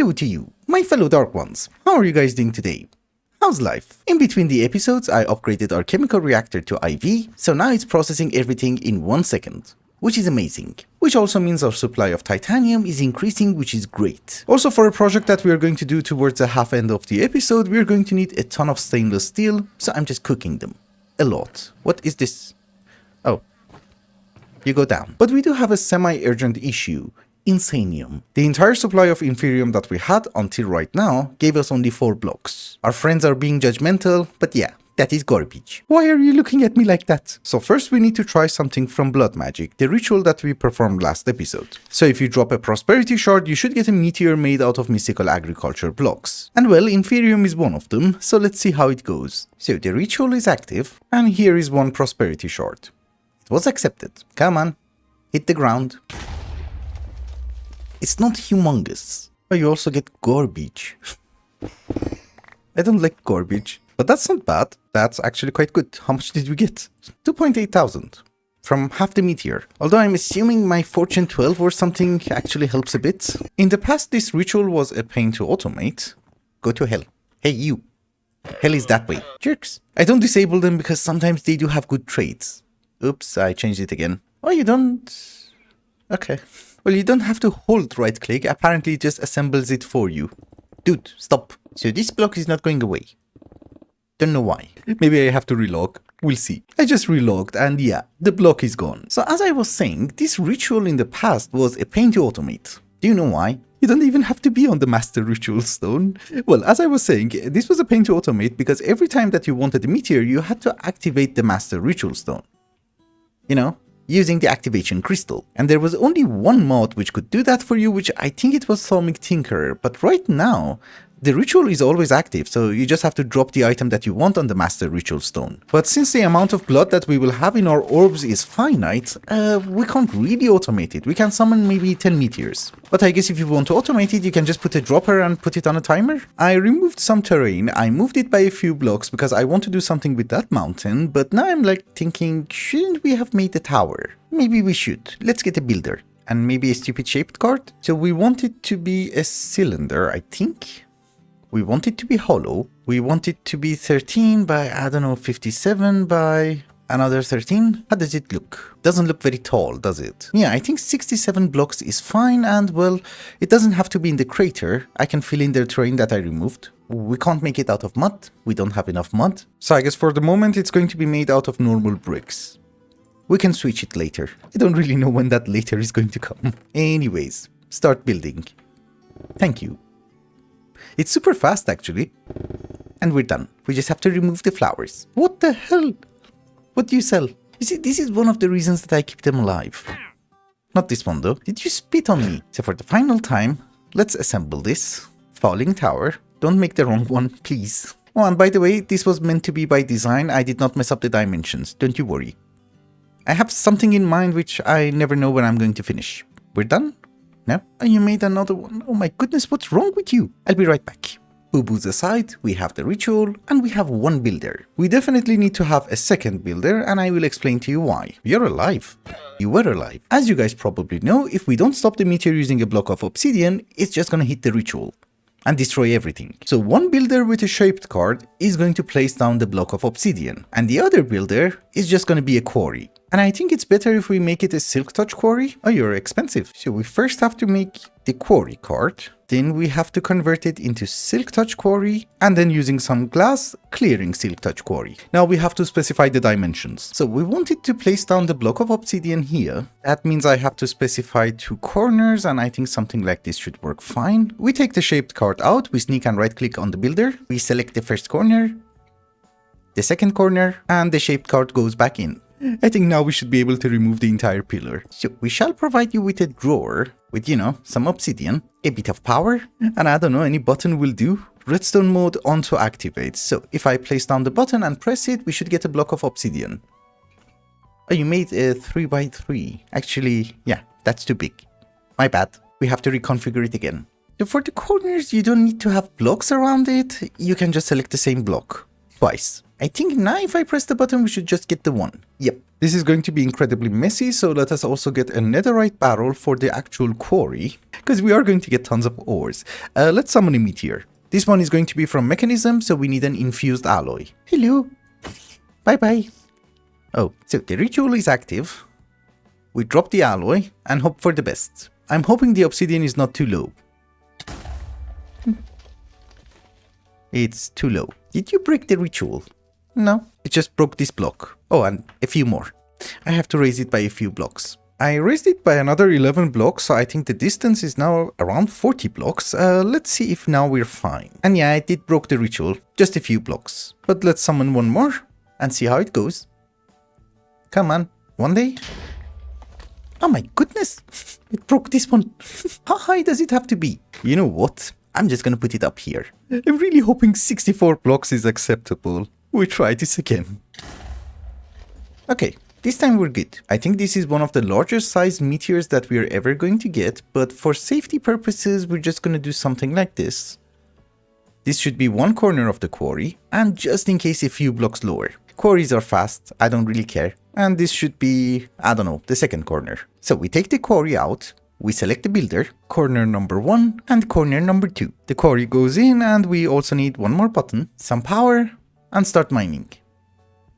Hello to you, my fellow Dark Ones. How are you guys doing today? How's life? In between the episodes, I upgraded our chemical reactor to IV, so now it's processing everything in 1 second, which is amazing. Which also means our supply of titanium is increasing, which is great. Also, for a project that we are going to do towards the half end of the episode, we are going to need a ton of stainless steel, so I'm just cooking them. A lot. What is this? Oh. You go down. But we do have a semi-urgent issue. Insanium. The entire supply of Inferium that we had until right now gave us only 4 blocks. Our friends are being judgmental, but yeah, that is garbage. Why are you looking at me like that? So first we need to try something from Blood Magic, the ritual that we performed last episode. So if you drop a Prosperity Shard, you should get a meteor made out of mystical agriculture blocks. And well, Inferium is one of them, so let's see how it goes. So the ritual is active, and here is one Prosperity Shard. It was accepted. Come on, hit the ground. It's not humongous. But you also get garbage. I don't like garbage. But that's not bad. That's actually quite good. How much did we get? 2.8 thousand. From half the meteor. Although I'm assuming my Fortune 12 or something actually helps a bit. In the past, this ritual was a pain to automate. Go to hell. Hey, you. Hell is that way. Jerks. I don't disable them because sometimes they do have good traits. Oops, I changed it again. Oh, you don't... Okay. Well, you don't have to hold right click, apparently it just assembles it for you. Dude, stop. So this block is not going away. Don't know why. Maybe I have to relog. We'll see. I just relogged and yeah, the block is gone. So as I was saying, this ritual in the past was a pain to automate. Do you know why? You don't even have to be on the Master Ritual Stone. Well, as I was saying, this was a pain to automate because every time that you wanted a meteor, you had to activate the Master Ritual Stone. You know? Using the activation crystal. And there was only one mod which could do that for you, which I think it was Thalmic Tinkerer, but right now the ritual is always active, so you just have to drop the item that you want on the Master Ritual Stone. But since the amount of blood that we will have in our orbs is finite, we can't really automate it. We can summon maybe 10 meteors. But I guess if you want to automate it, you can just put a dropper and put it on a timer. I removed some terrain, I moved it by a few blocks because I want to do something with that mountain, but now I'm like thinking, shouldn't we have made a tower? Maybe we should. Let's get a builder. And maybe a stupid shaped card. So we want it to be a cylinder, I think. We want it to be hollow. We want it to be 13 by, I don't know, 57 by another 13. How does it look? Doesn't look very tall, does it? Yeah, I think 67 blocks is fine. And well, it doesn't have to be in the crater. I can fill in the terrain that I removed. We can't make it out of mud. We don't have enough mud. So I guess for the moment, it's going to be made out of normal bricks. We can switch it later. I don't really know when that later is going to come. Anyways, start building. Thank you. It's super fast actually. And we're done. We just have to remove the flowers. What the hell? What do you sell? You see, this is one of the reasons that I keep them alive. Not this one though. Did you spit on me? So for the final time, let's assemble this. Falling tower. Don't make the wrong one, please. Oh, and by the way, this was meant to be by design. I did not mess up the dimensions. Don't you worry. I have something in mind which I never know when I'm going to finish. We're done? No? Oh, you made another one. Oh my goodness, what's wrong with you? I'll be right back. Boo-boos aside, we have the ritual and we have one builder. We definitely need to have a second builder and I will explain to you why. You're alive. You were alive. As you guys probably know, if we don't stop the meteor using a block of obsidian, it's just gonna hit the ritual and destroy everything. So one builder with a shaped card is going to place down the block of obsidian and the other builder is just going to be a quarry. And I think it's better if we make it a silk touch quarry. Oh, you're expensive. So we first have to make the quarry card. Then we have to convert it into silk touch quarry and then using some glass, clearing silk touch quarry. Now we have to specify the dimensions. So we want it to place down the block of obsidian here. That means I have to specify 2 corners and I think something like this should work fine. We take the shaped card out, we sneak and right click on the builder. We select the first corner, the second corner, and the shaped card goes back in. I think now we should be able to remove the entire pillar. So we shall provide you with a drawer with, you know, some obsidian, a bit of power, and I don't know, any button will do. Redstone mode on to activate. So if I place down the button and press it, we should get a block of obsidian. Oh, you made a 3x3. Actually, yeah, that's too big. My bad. We have to reconfigure it again. So for the corners, you don't need to have blocks around it. You can just select the same block twice. I think now if I press the button, we should just get the one. Yep. This is going to be incredibly messy, so let us also get a netherite barrel for the actual quarry, because we are going to get tons of ores. Let's summon a meteor. This one is going to be from Mechanism, so we need an infused alloy. Hello. Bye-bye. Oh, so the ritual is active. We drop the alloy and hope for the best. I'm hoping the obsidian is not too low. It's too low. Did you break the ritual? No, it just broke this block. Oh, and a few more. I have to raise it by a few blocks. I raised it by another 11 blocks, so I think the distance is now around 40 blocks. Let's see if now we're fine. And yeah, it did broke the ritual. Just a few blocks. But let's summon one more and see how it goes. Come on, one day. Oh my goodness, it broke this one. How high does it have to be? You know what? I'm just gonna put it up here. I'm really hoping 64 blocks is acceptable. We try this again. Okay, this time we're good. I think this is one of the largest size meteors that we are ever going to get, but for safety purposes, we're just gonna do something like this. This should be one corner of the quarry, and just in case a few blocks lower. Quarries are fast, I don't really care. And this should be, I don't know, the second corner. So we take the quarry out, we select the builder, corner number 1 and corner number 2. The quarry goes in and we also need one more button, some power, and start mining.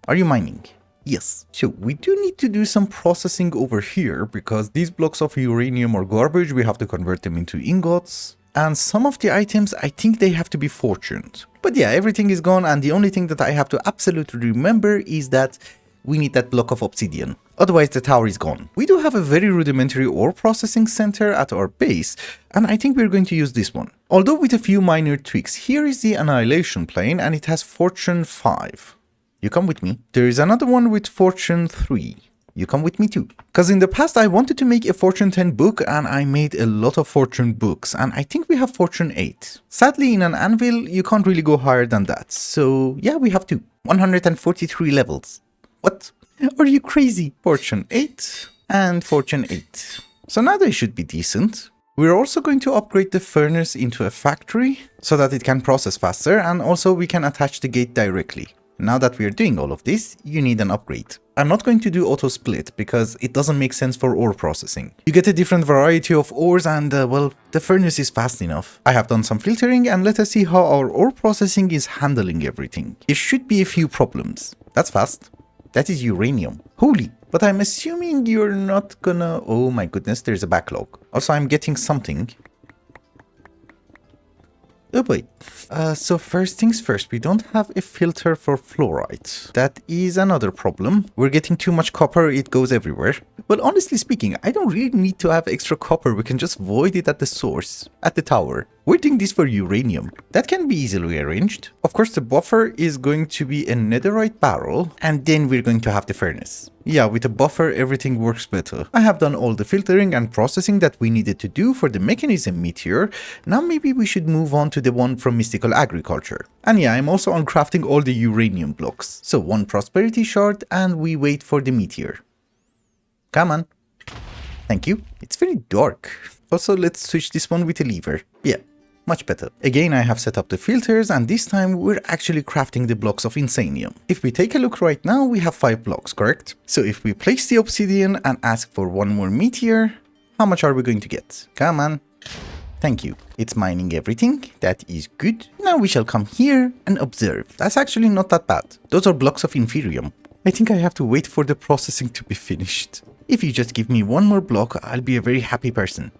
Are you mining? Yes. So we do need to do some processing over here because these blocks of uranium are garbage, we have to convert them into ingots. And some of the items, I think they have to be fortuned. But yeah, everything is gone and the only thing that I have to absolutely remember is that we need that block of obsidian. Otherwise the tower is gone. We do have a very rudimentary ore processing center at our base, and I think we're going to use this one. Although with a few minor tweaks. Here is the annihilation plane and it has fortune 5. You come with me. There is another one with fortune 3. You come with me too. Because in the past I wanted to make a fortune 10 book and I made a lot of fortune books and I think we have fortune 8. Sadly in an anvil you can't really go higher than that. So yeah, we have 143 levels. What? Are you crazy? Fortune 8 and fortune 8. So now they should be decent. We're also going to upgrade the furnace into a factory so that it can process faster and also we can attach the gate directly. Now that we are doing all of this, you need an upgrade. I'm not going to do auto split because it doesn't make sense for ore processing. You get a different variety of ores and well, the furnace is fast enough. I have done some filtering and let us see how our ore processing is handling everything. There should be a few problems. That's fast. That is uranium. Holy. But I'm assuming you're not gonna... Oh my goodness, there's a backlog. Also, I'm getting something. Oh boy. So first things first, we don't have a filter for fluorite. That is another problem. We're getting too much copper, it goes everywhere. But honestly speaking, I don't really need to have extra copper. We can just void it at the source, at the tower. We're doing this for uranium. That can be easily arranged. Of course, the buffer is going to be a netherite barrel, and then we're going to have the furnace. Yeah, with a buffer, everything works better. I have done all the filtering and processing that we needed to do for the mechanism meteor. Now maybe we should move on to the one from mystical agriculture. And yeah, I'm also on crafting all the uranium blocks. So one prosperity shard and we wait for the meteor. Come on. Thank you. It's very dark. Also, let's switch this one with a lever. Yeah. Much better. Again, I have set up the filters and this time we're actually crafting the blocks of insanium. If we take a look right now, we have 5 blocks, correct? So if we place the obsidian and ask for one more meteor, how much are we going to get? Come on. Thank you. It's mining everything. That is good. Now we shall come here and observe. That's actually not that bad. Those are blocks of inferium. I think I have to wait for the processing to be finished. If you just give me one more block, I'll be a very happy person.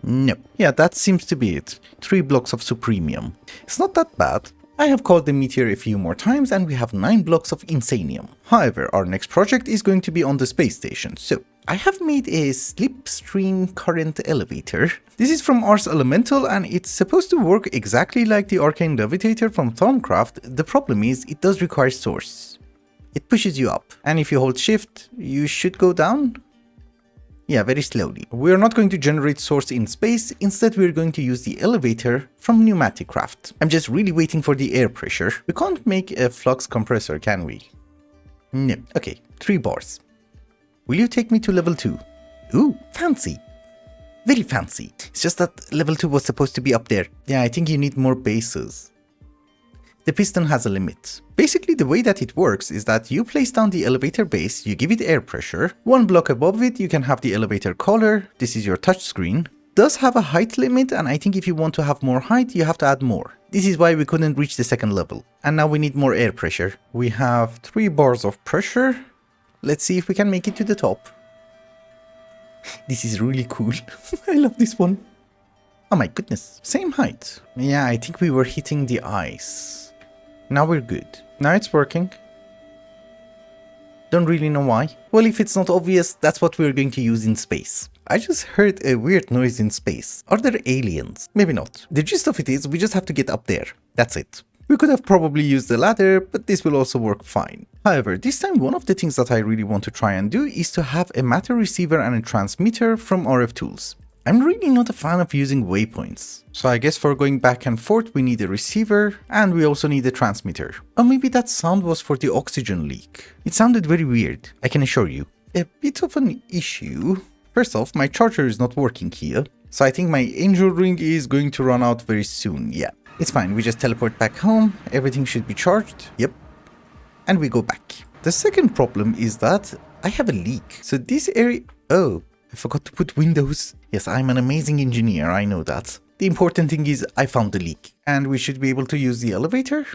No. Yeah, that seems to be it. 3 blocks of supremium. It's not that bad. I have called the meteor a few more times and we have 9 blocks of insanium. However, our next project is going to be on the space station. So, I have made a slipstream current elevator. This is from Ars Elemental and it's supposed to work exactly like the arcane levitator from Thaumcraft. The problem is, it does require source. It pushes you up. And if you hold shift, you should go down. Yeah, very slowly. We are not going to generate source in space, instead we're going to use the elevator from pneumatic craft. I'm just really waiting for the air pressure. We can't make a flux compressor, can we? No. Okay, 3 bars. Will you take me to level 2? Ooh, fancy. Very fancy. It's just that level 2 was supposed to be up there. Yeah, I think you need more bases. The piston has a limit. Basically, the way that it works is that you place down the elevator base, you give it air pressure, one block above it you can have the elevator collar, this is your touchscreen. Does have a height limit, and I think if you want to have more height, you have to add more. This is why we couldn't reach the second level. And now we need more air pressure. We have 3 bars of pressure. Let's see if we can make it to the top. This is really cool. I love this one. Oh my goodness, same height. Yeah, I think we were hitting the ice. Now we're good. Now it's working. Don't really know why. Well, if it's not obvious, that's what we're going to use in space. I just heard a weird noise in space. Are there aliens? Maybe not. The gist of it is we just have to get up there. That's it. We could have probably used the ladder, but this will also work fine. However, this time one of the things that I really want to try and do is to have a matter receiver and a transmitter from RF tools. I'm really not a fan of using waypoints. So I guess for going back and forth we need a receiver and we also need a transmitter. Or maybe that sound was for the oxygen leak. It sounded very weird, I can assure you. A bit of an issue. First off, my charger is not working here. So I think my angel ring is going to run out very soon, yeah. It's fine, we just teleport back home, everything should be charged, yep. And we go back. The second problem is that I have a leak. So this area... Oh, I forgot to put windows. Yes, I'm an amazing engineer, I know that. The important thing is I found the leak. And we should be able to use the elevator.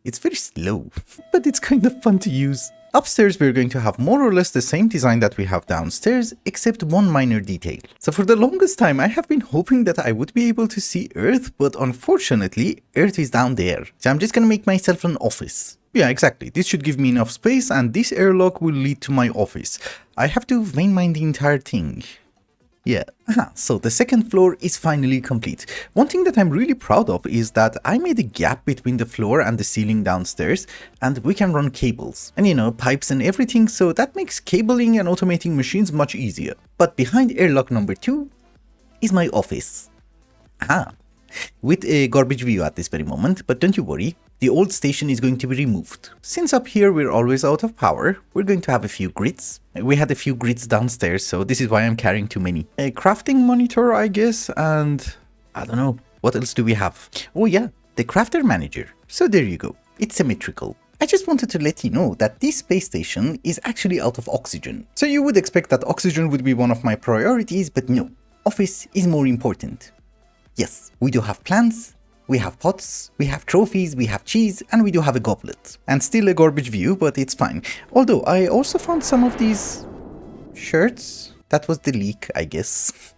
It's very slow, but it's kind of fun to use. Upstairs we're going to have more or less the same design that we have downstairs, except one minor detail. So for the longest time I have been hoping that I would be able to see Earth, but unfortunately Earth is down there. So I'm just gonna make myself an office. Yeah, exactly. This should give me enough space and this airlock will lead to my office. I have to vein mine the entire thing. Yeah, so the second floor is finally complete. One thing that I'm really proud of is that I made a gap between the floor and the ceiling downstairs and we can run cables and, you know, pipes and everything, so that makes cabling and automating machines much easier. But behind airlock number 2 is my office. With a garbage view at this very moment, but don't you worry, the old station is going to be removed. Since up here we're always out of power, we're going to have a few grids. We had a few grids downstairs, so this is why I'm carrying too many. A crafting monitor, I guess, and I don't know, what else do we have? Oh yeah, the crafter manager. So there you go, it's symmetrical. I just wanted to let you know that this space station is actually out of oxygen. So you would expect that oxygen would be one of my priorities, but no, office is more important. Yes, we do have plants, we have pots, we have trophies, we have cheese, and we do have a goblet. And still a garbage view, but it's fine. Although, I also found some of these shirts. That was the leak, I guess.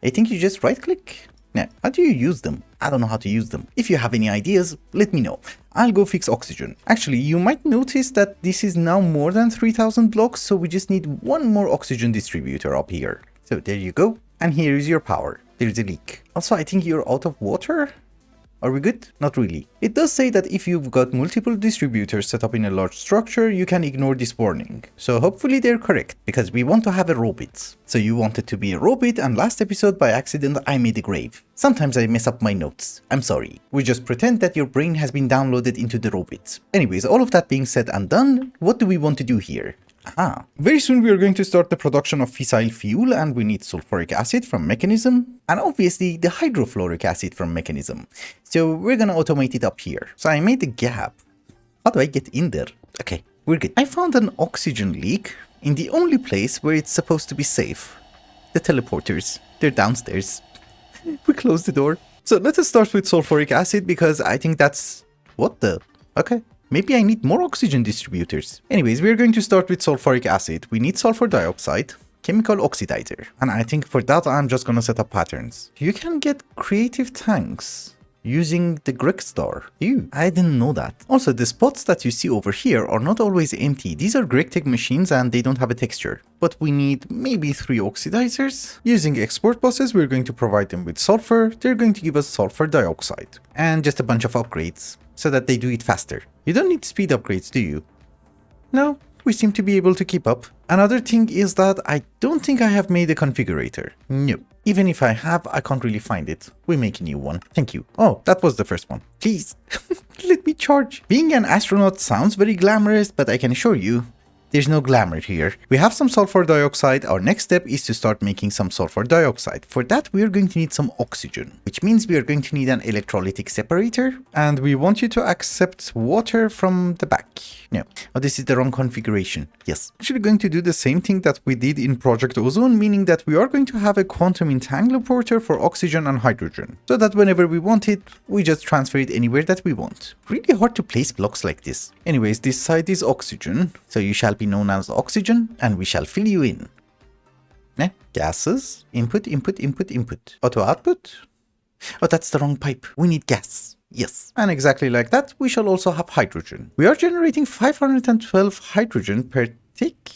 I think you just right-click. Now, how do you use them? I don't know how to use them. If you have any ideas, let me know. I'll go fix oxygen. Actually, you might notice that this is now more than 3000 blocks, so we just need one more oxygen distributor up here. So there you go. And here is your power. There's a leak. Also, I think you're out of water. Are we good? Not really. It does say that if you've got multiple distributors set up in a large structure, you can ignore this warning. So hopefully they're correct, because we want to have a robot. So you wanted to be a robot, and last episode by accident I made a grave. Sometimes I mess up my notes. I'm sorry. We just pretend that your brain has been downloaded into the robot. Anyways, all of that being said and done, what do we want to do here? Very soon we are going to start the production of fissile fuel, and we need sulfuric acid from mechanism and obviously the hydrofluoric acid from mechanism. So we're gonna automate it up here. So I made a gap. How do I get in there? Okay, we're good. I found an oxygen leak in the only place where it's supposed to be safe. The teleporters. They're downstairs. We closed the door. So let us start with sulfuric acid because I think that's... What the? Okay. Maybe I need more oxygen distributors. Anyways, we're going to start with sulfuric acid. We need sulfur dioxide, chemical oxidizer. And I think for that, I'm just gonna set up patterns. You can get creative tanks using the Greg star. Ew, I didn't know that. Also, the spots that you see over here are not always empty. These are GregTech machines and they don't have a texture. But we need maybe 3 oxidizers. Using export buses, we're going to provide them with sulfur. They're going to give us sulfur dioxide. And just a bunch of upgrades, so that they do it faster. You don't need speed upgrades, do you? No, we seem to be able to keep up. Another thing is that I don't think I have made a configurator. No. Even if I have, I can't really find it. We make a new one. Thank you. Oh, that was the first one. Please, let me charge. Being an astronaut sounds very glamorous, but I can assure you, There's no glamour here. We have some sulfur dioxide. Our next step is to start making some sulfur dioxide. For that, we are going to need some oxygen, which means we are going to need an electrolytic separator. And we want you to accept water from the back. No, oh, this is the wrong configuration. Yes, actually going to do the same thing that we did in Project Ozone, meaning that we are going to have a quantum entangler for oxygen and hydrogen, so that whenever we want it, we just transfer it anywhere that we want. Really hard to place blocks like this. Anyways, this side is oxygen, so you shall be known as oxygen, and we shall fill you in. Gases, input, input, input, input. Auto output. Oh, that's the wrong pipe. We need gas. Yes. And exactly like that, we shall also have hydrogen. We are generating 512 hydrogen per tick.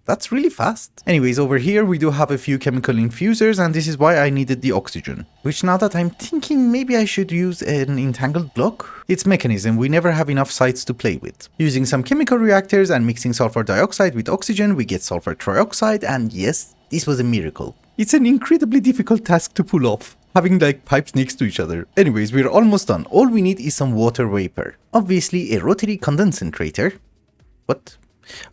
That's really fast. Anyways, over here we do have a few chemical infusers, and this is why I needed the oxygen. Which, now that I'm thinking, maybe I should use an entangled block? It's mechanism, we never have enough sites to play with. Using some chemical reactors and mixing sulfur dioxide with oxygen, we get sulfur trioxide, and yes, this was a miracle. It's an incredibly difficult task to pull off, having like pipes next to each other. Anyways, we're almost done. All we need is some water vapor. Obviously a rotary condensator. What?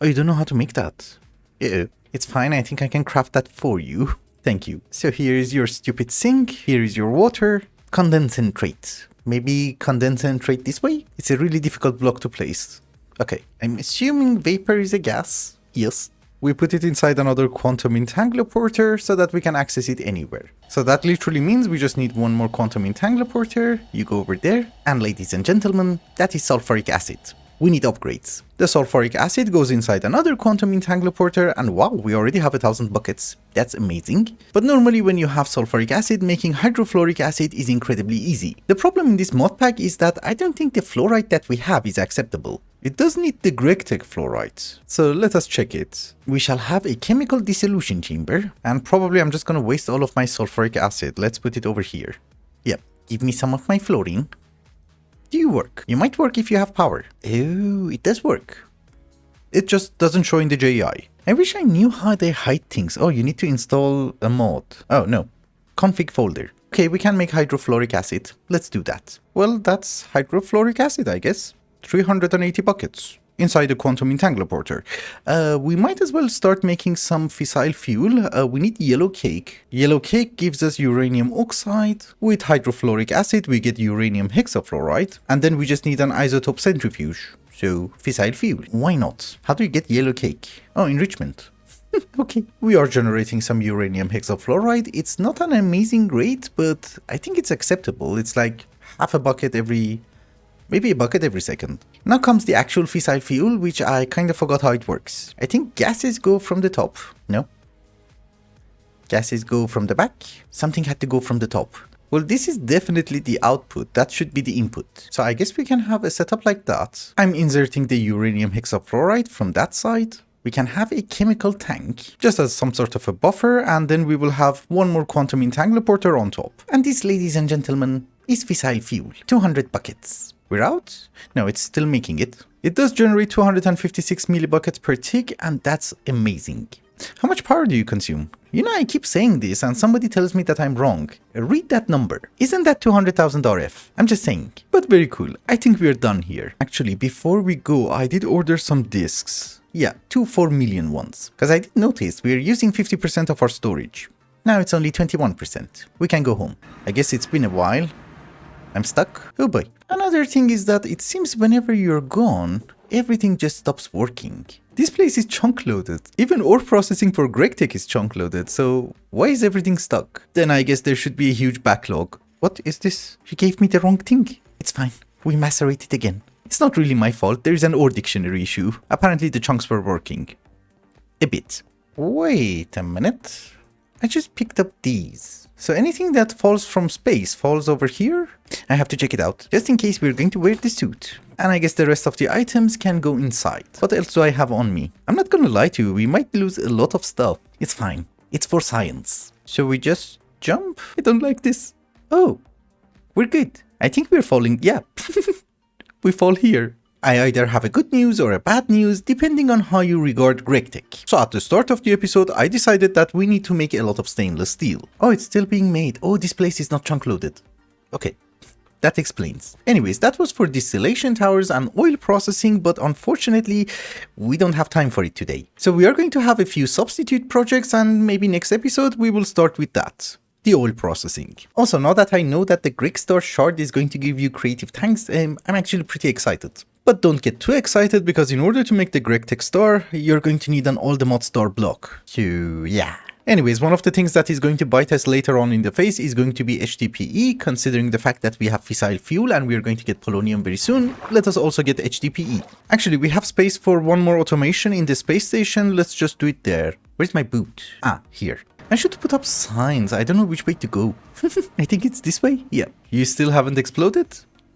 Oh, you don't know how to make that? It's fine, I think I can craft that for you. Thank you. So here is your stupid sink, here is your water. Condensatrate. Maybe condensatrate this way? It's a really difficult block to place. Okay, I'm assuming vapor is a gas. Yes. We put it inside another quantum entangler so that we can access it anywhere. So that literally means we just need one more quantum entangler. You go over there, and ladies and gentlemen, that is sulfuric acid. We need upgrades. The sulfuric acid goes inside another quantum entangler, and wow, we already have 1000 buckets. That's amazing. But normally when you have sulfuric acid, making hydrofluoric acid is incredibly easy. The problem in this mod pack is that I don't think the fluoride that we have is acceptable. It does need the GregTech fluoride. So let us check it. We shall have a chemical dissolution chamber, and probably I'm just gonna waste all of my sulfuric acid. Let's put it over here. Yep, give me some of my fluorine. Do you work? You might work if you have power. Oh, it does work. It just doesn't show in the JI. I wish I knew how they hide things. Oh, you need to install a mod. Oh, no. Config folder. Okay, we can make hydrofluoric acid. Let's do that. Well, that's hydrofluoric acid, I guess. 380 buckets inside the quantum entangler. We might as well start making some fissile fuel. We need yellow cake. Yellow cake gives us uranium oxide. With hydrofluoric acid, we get uranium hexafluoride. And then we just need an isotope centrifuge. So, fissile fuel. Why not? How do you get yellow cake? Oh, enrichment. Okay, we are generating some uranium hexafluoride. It's not an amazing rate, but I think it's acceptable. It's like half a bucket maybe a bucket every second. Now comes the actual fissile fuel, which I kind of forgot how it works. I think gases go from the top. No? Gases go from the back? Something had to go from the top. Well, this is definitely the output. That should be the input. So I guess we can have a setup like that. I'm inserting the uranium hexafluoride from that side. We can have a chemical tank, just as some sort of a buffer, and then we will have one more quantum entangler on top. And this, ladies and gentlemen, is fissile fuel. 200 buckets. We're out? No, it's still making it. It does generate 256 millibuckets per tick, and that's amazing. How much power do you consume? You know, I keep saying this and somebody tells me that I'm wrong. Read that number. Isn't that 200,000 RF? I'm just saying. But very cool. I think we're done here. Actually, before we go, I did order some disks. Yeah, 2 4 million ones. Because I did notice we're using 50% of our storage. Now it's only 21%. We can go home. I guess it's been a while. I'm stuck. Oh boy. Another thing is that it seems whenever you're gone, everything just stops working. This place is chunk loaded. Even ore processing for GregTech is chunk loaded, so why is everything stuck? Then I guess there should be a huge backlog. What is this? You gave me the wrong thing. It's fine. We macerate it again. It's not really my fault. There is an ore dictionary issue. Apparently the chunks were working. A bit. Wait a minute. I just picked up these. So anything that falls from space falls over here? I have to check it out, just in case we're going to wear the suit. And I guess the rest of the items can go inside. What else do I have on me? I'm not gonna lie to you, we might lose a lot of stuff. It's fine. It's for science. So we just jump? I don't like this. Oh, we're good. I think we're falling. Yeah, we fall here. I either have a good news or a bad news, depending on how you regard GregTech. So at the start of the episode, I decided that we need to make a lot of stainless steel. Oh, it's still being made. Oh, this place is not chunk loaded. Okay, that explains. Anyways, that was for distillation towers and oil processing, but unfortunately, we don't have time for it today. So we are going to have a few substitute projects, and maybe next episode we will start with that. The oil processing. Also, now that I know that the GregStar shard is going to give you creative tanks, I'm actually pretty excited. But don't get too excited, because in order to make the GregTech star, you're going to need an all the mod star block. So yeah. Anyways, one of the things that is going to bite us later on in the face is going to be HDPE, considering the fact that we have fissile fuel and we are going to get polonium very soon. Let us also get HDPE. Actually, we have space for one more automation in the space station. Let's just do it there. Where's my boot? Ah, here. I should put up signs. I don't know which way to go. I think it's this way. Yeah. You still haven't exploded?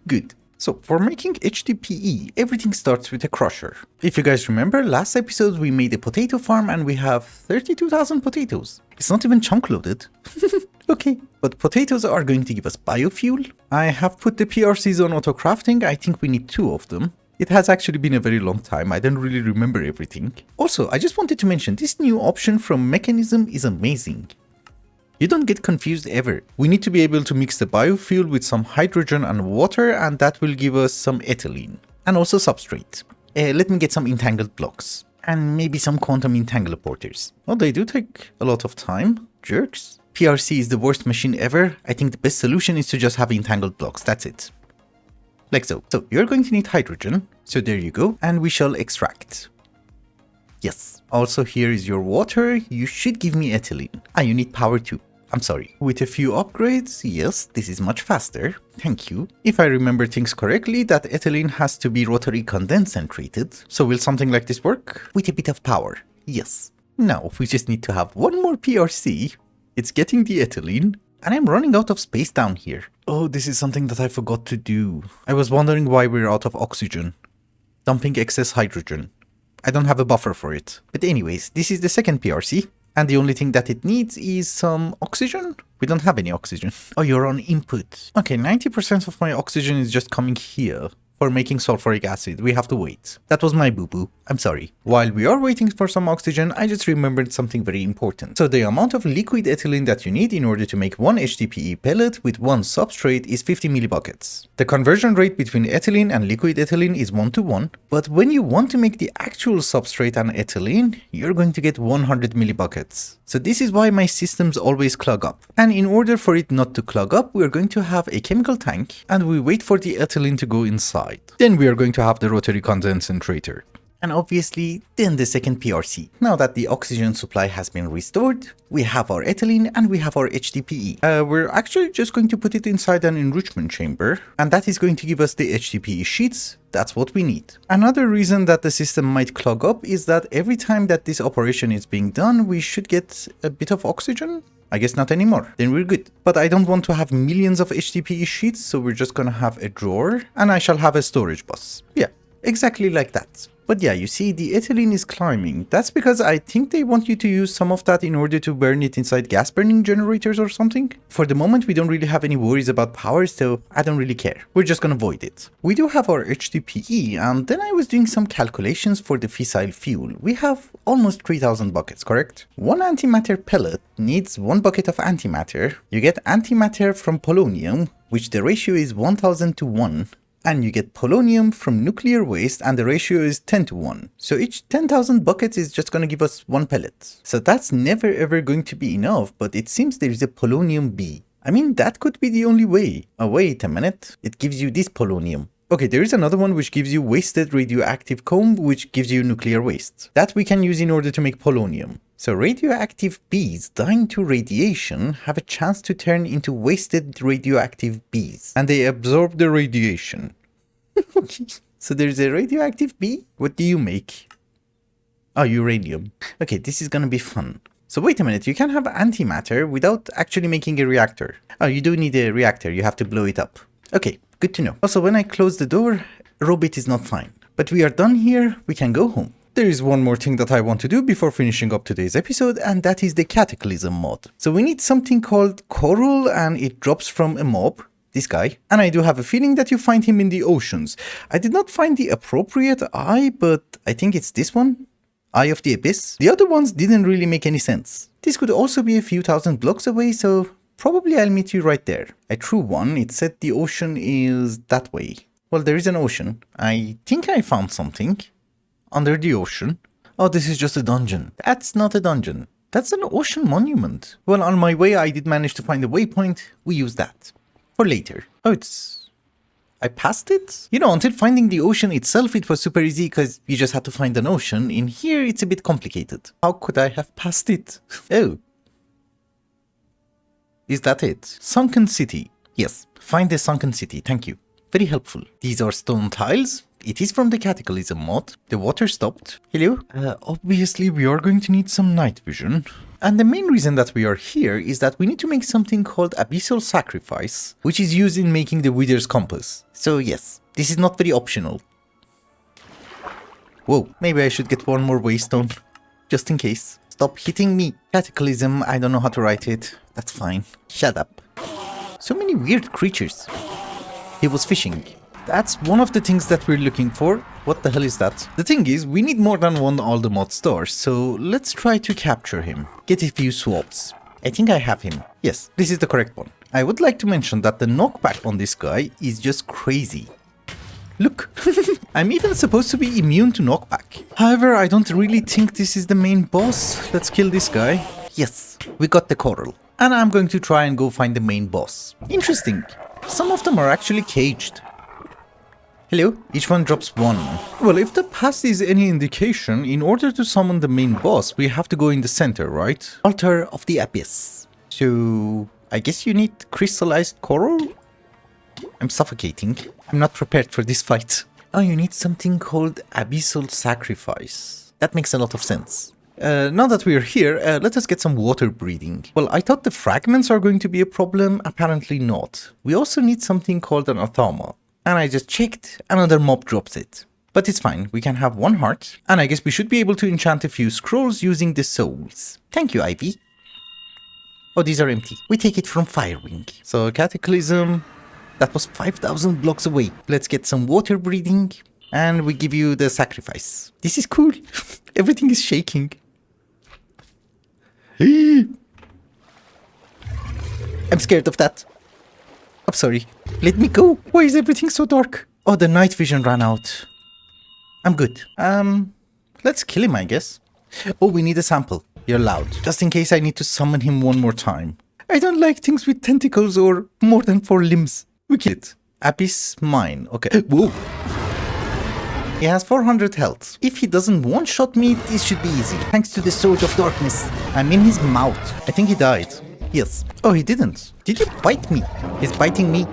Good. So for making HDPE, everything starts with a crusher. If you guys remember, last episode we made a potato farm and we have 32,000 potatoes. It's not even chunk loaded. Okay, but potatoes are going to give us biofuel. I have put the PRCs on auto crafting. I think we need 2 of them. It has actually been a very long time. I don't really remember everything. Also, I just wanted to mention this new option from Mechanism is amazing. You don't get confused ever. We need to be able to mix the biofuel with some hydrogen and water, and that will give us some ethylene. And also substrate. Let me get some entangled blocks. And maybe some quantum entangle porters. Well, they do take a lot of time. Jerks. PRC is the worst machine ever. I think the best solution is to just have entangled blocks. That's it. Like so. So you're going to need hydrogen. So there you go. And we shall extract. Yes. Also here is your water. You should give me ethylene. Ah, you need power too. I'm sorry. With a few upgrades, yes, this is much faster. Thank you. If I remember things correctly, that ethylene has to be rotary condensated. So will something like this work? With a bit of power. Yes. Now we just need to have one more PRC. It's getting the ethylene. And I'm running out of space down here. Oh, this is something that I forgot to do. I was wondering why we're out of oxygen. Dumping excess hydrogen. I don't have a buffer for it. But anyways, this is the second PRC. And the only thing that it needs is some oxygen. We don't have any oxygen. Oh, you're on input. Okay, 90% of my oxygen is just coming here. For making sulfuric acid, we have to wait. That was my boo-boo. I'm sorry. While we are waiting for some oxygen, I just remembered something very important. So the amount of liquid ethylene that you need in order to make 1 HDPE pellet with 1 substrate is 50 millibuckets. The conversion rate between ethylene and liquid ethylene is 1:1, but when you want to make the actual substrate and ethylene, you're going to get 100 millibuckets. So this is why my systems always clog up. And in order for it not to clog up, we're going to have a chemical tank and we wait for the ethylene to go inside. Then we are going to have the rotary condensator. And obviously, then the second PRC. Now that the oxygen supply has been restored, we have our ethylene and we have our HDPE. We're actually just going to put it inside an enrichment chamber, and that is going to give us the HDPE sheets. That's what we need. Another reason that the system might clog up is that every time that this operation is being done, we should get a bit of oxygen. I guess not anymore. Then we're good. But I don't want to have millions of HDPE sheets, so we're just gonna have a drawer, and I shall have a storage bus. Yeah, exactly like that. But yeah, you see, the ethylene is climbing. That's because I think they want you to use some of that in order to burn it inside gas burning generators or something. For the moment, we don't really have any worries about power, so I don't really care. We're just gonna void it. We do have our HDPE, and then I was doing some calculations for the fissile fuel. We have almost 3,000 buckets, correct? 1 antimatter pellet needs 1 bucket of antimatter. You get antimatter from polonium, which the ratio is 1000 to 1. And you get polonium from nuclear waste, and the ratio is 10 to 1. So each 10,000 buckets is just going to give us 1 pellet. So that's never ever going to be enough, but it seems there is a polonium B. I mean, that could be the only way. Oh, wait a minute. It gives you this polonium. Okay, there is another one which gives you wasted radioactive comb, which gives you nuclear waste. That we can use in order to make polonium. So radioactive bees dying to radiation have a chance to turn into wasted radioactive bees. And they absorb the radiation. Okay. So there's a radioactive bee? What do you make? Oh, uranium. Okay, this is gonna be fun. So wait a minute, you can have antimatter without actually making a reactor. Oh, you do need a reactor, you have to blow it up. Okay, good to know. Also, when I close the door, Robit is not fine. But we are done here, we can go home. There is one more thing that I want to do before finishing up today's episode, and that is the Cataclysm mod. So we need something called coral, and it drops from a mob, this guy. And I do have a feeling that you find him in the oceans. I did not find the appropriate eye, but I think it's this one. Eye of the Abyss. The other ones didn't really make any sense. This could also be a few thousand blocks away, so probably I'll meet you right there. I threw one, it said the ocean is that way. Well, there is an ocean. I think I found something under the ocean. Oh, this is just a dungeon. That's not a dungeon. That's an ocean monument. Well, on my way, I did manage to find a waypoint. We use that for later. Oh, I passed it? You know, until finding the ocean itself, it was super easy because you just had to find an ocean. In here, it's a bit complicated. How could I have passed it? Oh. Is that it? Sunken City. Yes, find the sunken city. Thank you. Very helpful. These are stone tiles. It is from the Cataclysm mod. The water stopped. Hello? Obviously, we are going to need some night vision. And the main reason that we are here is that we need to make something called Abyssal Sacrifice, which is used in making the Wither's Compass. So yes, this is not very optional. Whoa, maybe I should get one more waystone, just in case. Stop hitting me. Cataclysm, I don't know how to write it. That's fine. Shut up. So many weird creatures. He was fishing. That's one of the things that we're looking for. What the hell is that? The thing is, we need more than one all the mod stars, so let's try to capture him. Get a few swaps. I think I have him. Yes, this is the correct one. I would like to mention that the knockback on this guy is just crazy. Look, I'm even supposed to be immune to knockback. However, I don't really think this is the main boss. Let's kill this guy. Yes, we got the coral. And I'm going to try and go find the main boss. Interesting. Some of them are actually caged. Hello, each one drops one. Well, if the past is any indication, in order to summon the main boss, we have to go in the center, right? Altar of the Abyss. So, I guess you need crystallized coral? I'm suffocating. I'm not prepared for this fight. Oh, you need something called Abyssal Sacrifice. That makes a lot of sense. Now that we're here, let us get some water breathing. Well, I thought the fragments are going to be a problem. Apparently not. We also need something called an Athama. And I just checked, another mob drops it. But it's fine, we can have one heart. And I guess we should be able to enchant a few scrolls using the souls. Thank you, Ivy. Oh, these are empty. We take it from Firewing. So, Cataclysm. That was 5,000 blocks away. Let's get some water breathing. And we give you the sacrifice. This is cool. Everything is shaking. I'm scared of that. I'm sorry. Let me go. Why is everything so dark? Oh, the night vision ran out. I'm good. Let's kill him, I guess. Oh, we need a sample. You're loud. Just in case I need to summon him one more time. I don't like things with tentacles or more than 4 limbs. We kill it. Abyss mine. Okay. Whoa. He has 400 health. If he doesn't one-shot me, this should be easy. Thanks to the Sword of Darkness. I'm in his mouth. I think he died. Yes. Oh, he didn't. Did you bite me? He's biting me.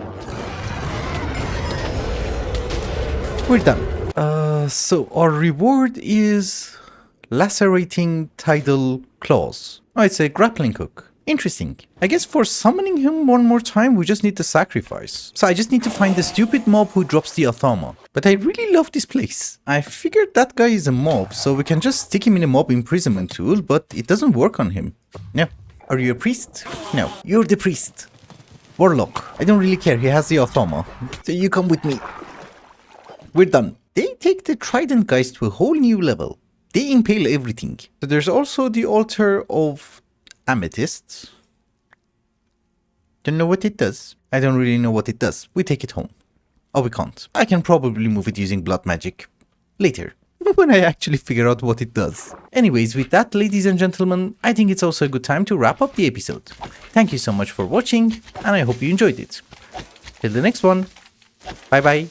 We're done. So our reward is lacerating tidal claws. Oh, it's a grappling hook. Interesting. I guess for summoning him one more time, we just need the sacrifice. So I just need to find the stupid mob who drops the Athama. But I really love this place. I figured that guy is a mob, so we can just stick him in a mob imprisonment tool, but it doesn't work on him. No. Are you a priest? No. You're the priest. Warlock. I don't really care. He has the Athama. So you come with me. We're done. They take the Trident guys to a whole new level. They impale everything. So there's also the altar of Amethyst. Don't know what it does. I don't really know what it does. We take it home. Oh, we can't. I can probably move it using blood magic. Later. When I actually figure out what it does. Anyways, with that, ladies and gentlemen, I think it's also a good time to wrap up the episode. Thank you so much for watching, and I hope you enjoyed it. Till the next one. Bye bye.